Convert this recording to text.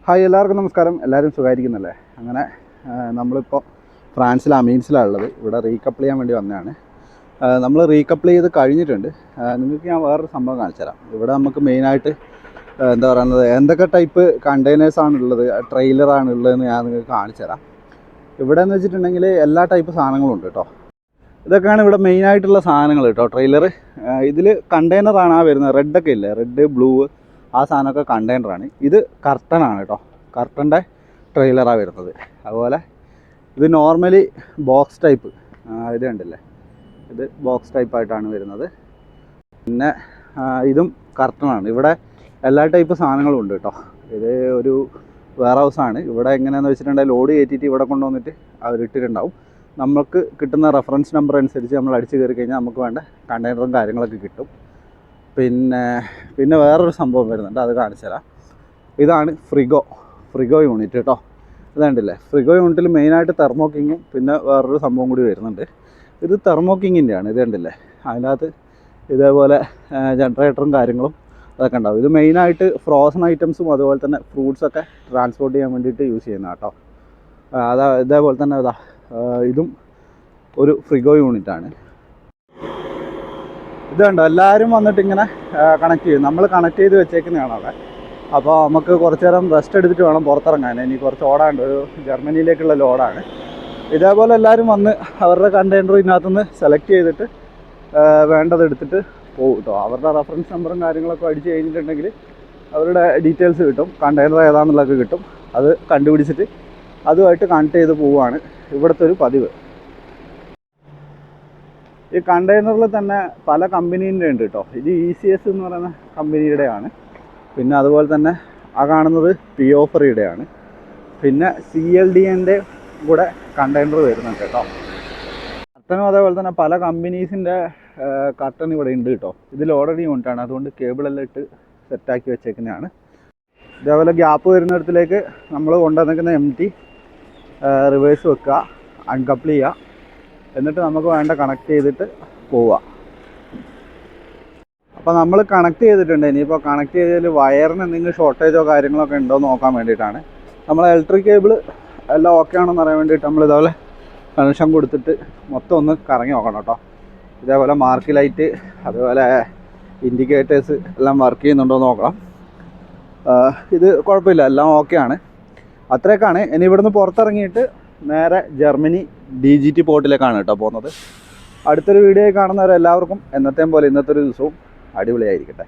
Hi, എല്ലാവർക്കും നമസ്കാരം. എല്ലാവരും സുഖമായിരിക്കുന്നല്ലേ? അങ്ങനെ നമ്മളിപ്പോൾ ഫ്രാൻസിലെ അമീൻസിലാണ് ഉള്ളത്. ഇവിടെ റീകപ്പിൾ ചെയ്യാൻ വേണ്ടി വന്നതാണ്. നമ്മൾ റീകപ്പിൾ ചെയ്ത് കഴിഞ്ഞിട്ടുണ്ട്. നിങ്ങൾക്ക് ഞാൻ വേറൊരു സംഭവം കാണിച്ചു തരാം. ഇവിടെ നമുക്ക് മെയിനായിട്ട് എന്താ പറയുന്നത്, എന്തൊക്കെ ടൈപ്പ് കണ്ടെയ്നേഴ്സാണുള്ളത്, ട്രെയിലറാണുള്ളതെന്ന് ഞാൻ നിങ്ങൾക്ക് കാണിച്ചു തരാം. ഇവിടെ എന്ന് വെച്ചിട്ടുണ്ടെങ്കിൽ എല്ലാ ടൈപ്പ് സാധനങ്ങളും ഉണ്ട് കേട്ടോ. ഇതൊക്കെയാണ് ഇവിടെ മെയിനായിട്ടുള്ള സാധനങ്ങൾ കേട്ടോ. ട്രെയിലർ ഇതിൽ കണ്ടെയ്നറാണ് വരുന്നത്. റെഡൊക്കെ ഇല്ലേ, റെഡ് ബ്ലൂ ആ സാധനമൊക്കെ കണ്ടെയ്നറാണ്. ഇത് കർട്ടനാണ് കേട്ടോ. കർട്ടൻ്റെ ട്രെയിലറാണ് വരുന്നത്. അതുപോലെ ഇത് നോർമലി ബോക്സ് ടൈപ്പ്, ഇത് കണ്ടില്ലേ, ഇത് ബോക്സ് ടൈപ്പായിട്ടാണ് വരുന്നത്. പിന്നെ ഇതും കർട്ടനാണ്. ഇവിടെ എല്ലാ ടൈപ്പ് സാധനങ്ങളും ഉണ്ട് കേട്ടോ. ഇത് ഒരു വെയർ ഹൗസാണ്. ഇവിടെ എങ്ങനെയാണെന്ന് വെച്ചിട്ടുണ്ടെങ്കിൽ ലോഡ് കയറ്റിയിട്ട് ഇവിടെ കൊണ്ടുവന്നിട്ട് അവരിട്ടിട്ടുണ്ടാവും. നമുക്ക് കിട്ടുന്ന റെഫറൻസ് നമ്പർ അനുസരിച്ച് നമ്മൾ അടിച്ച് കയറി കഴിഞ്ഞാൽ നമുക്ക് വേണ്ട കണ്ടെയ്നറും കാര്യങ്ങളൊക്കെ കിട്ടും. പിന്നെ വേറൊരു സംഭവം വരുന്നുണ്ട്, അത് കാണിച്ചു തരാം. ഇതാണ് ഫ്രിഗോ യൂണിറ്റ് കേട്ടോ. ഇത് കണ്ടില്ലേ, ഫ്രിഗോ യൂണിറ്റിൽ മെയിനായിട്ട് തെർമോക്കിങ്ങും പിന്നെ വേറൊരു സംഭവം കൂടി വരുന്നുണ്ട്. ഇത് തെർമോക്കിങ്ങിൻ്റെയാണ്. ഇത് കണ്ടില്ലേ, അതിനകത്ത് ഇതേപോലെ ജനറേറ്ററും കാര്യങ്ങളും അതൊക്കെ ഉണ്ടാവും. ഇത് മെയിനായിട്ട് ഫ്രോസൺ ഐറ്റംസും അതുപോലെ തന്നെ ഫ്രൂട്ട്സൊക്കെ ട്രാൻസ്പോർട്ട് ചെയ്യാൻ വേണ്ടിയിട്ട് യൂസ് ചെയ്യുന്ന കേട്ടോ. ഇതേപോലെ തന്നെ ഇതും ഒരു ഫ്രിഗോ യൂണിറ്റാണ്. ഇത് കണ്ടോ, എല്ലാവരും വന്നിട്ട് ഇങ്ങനെ കണക്ട് ചെയ്യും. നമ്മൾ കണക്ട് ചെയ്ത് വെച്ചേക്കുന്നതാണ് അവിടെ. അപ്പോൾ നമുക്ക് കുറച്ച് നേരം റെസ്റ്റ് എടുത്തിട്ട് വേണം പുറത്തിറങ്ങാൻ. ഇനി കുറച്ച് ഓടാണ്ട്, ഒരു ജർമ്മനിയിലേക്കുള്ള ലോഡാണ്. ഇതേപോലെ എല്ലാവരും വന്ന് അവരുടെ കണ്ടെയ്നർ ഇതിനകത്തുനിന്ന് സെലക്ട് ചെയ്തിട്ട് വേണ്ടത് എടുത്തിട്ട് പോകും കേട്ടോ. അവരുടെ റെഫറൻസ് നമ്പറും കാര്യങ്ങളൊക്കെ അടിച്ച് കഴിഞ്ഞിട്ടുണ്ടെങ്കിൽ അവരുടെ ഡീറ്റെയിൽസ് കിട്ടും, കണ്ടെയ്നർ ഏതാണെന്നുള്ളതൊക്കെ കിട്ടും. അത് കണ്ടുപിടിച്ചിട്ട് അതുമായിട്ട് കണക്ട് ചെയ്ത് പോവുകയാണ് ഇവിടുത്തെ ഒരു പതിവ്. ഈ കണ്ടെയ്നറിൽ തന്നെ പല കമ്പനീൻ്റെ ഉണ്ട് കേട്ടോ. ഇത് ECS എന്ന് പറയുന്ന കമ്പനിയുടെയാണ്. പിന്നെ അതുപോലെ തന്നെ ആ കാണുന്നത് പിയോഫറിയുടെയാണ്. പിന്നെ CLDൻ്റെ കൂടെ കണ്ടെയ്നർ വരുന്നുണ്ട് കേട്ടോ. കർട്ടനും അതേപോലെ തന്നെ പല കമ്പനീസിൻ്റെ കർട്ടൻ ഇവിടെ ഉണ്ട് കേട്ടോ. ഇതിൽ ഓൾറെഡി യൂണിറ്റാണ്, അതുകൊണ്ട് കേബിളെല്ലാം ഇട്ട് സെറ്റാക്കി വെച്ചേക്കുന്നതാണ്. ഇതേപോലെ ഗ്യാപ്പ് വരുന്നിടത്തിലേക്ക് നമ്മൾ കൊണ്ടുവന്നിരിക്കുന്ന MT റിവേഴ്സ് വെക്കുക, അൺകപ്പിൾ ചെയ്യുക, എന്നിട്ട് നമുക്ക് വേണ്ട കണക്ട് ചെയ്തിട്ട് പോവുക. അപ്പോൾ നമ്മൾ കണക്ട് ചെയ്തിട്ടുണ്ട്. ഇനിയിപ്പോൾ കണക്ട് ചെയ്തതിൽ വയറിന് എന്തെങ്കിലും ഷോർട്ടേജോ കാര്യങ്ങളൊക്കെ ഉണ്ടോ എന്ന് നോക്കാൻ വേണ്ടിയിട്ടാണ്. നമ്മൾ ഇലക്ട്രിക് കേബിൾ എല്ലാം ഓക്കെ ആണെന്ന് അറിയാൻ വേണ്ടിയിട്ട് നമ്മൾ ഇതേപോലെ കണക്ഷൻ കൊടുത്തിട്ട് മൊത്തം ഒന്ന് കറങ്ങി നോക്കണം കേട്ടോ. ഇതേപോലെ മാർക്ക് ലൈറ്റ് അതുപോലെ ഇൻഡിക്കേറ്റേഴ്സ് എല്ലാം വർക്ക് ചെയ്യുന്നുണ്ടോ എന്ന് നോക്കണം. ഇത് കുഴപ്പമില്ല, എല്ലാം ഓക്കെയാണ്. അത്രയൊക്കെയാണ്. ഇനി ഇവിടുന്ന് പുറത്തിറങ്ങിയിട്ട് നേരെ ജർമ്മനി DGT പോർട്ടിലേക്കാണ് കേട്ടോ പോകുന്നത്. അടുത്തൊരു വീഡിയോ കാണുന്നവരെല്ലാവർക്കും എന്നത്തെയും പോലെ ഇന്നത്തെ ഒരു ദിവസവും അടിപൊളിയായിരിക്കട്ടെ.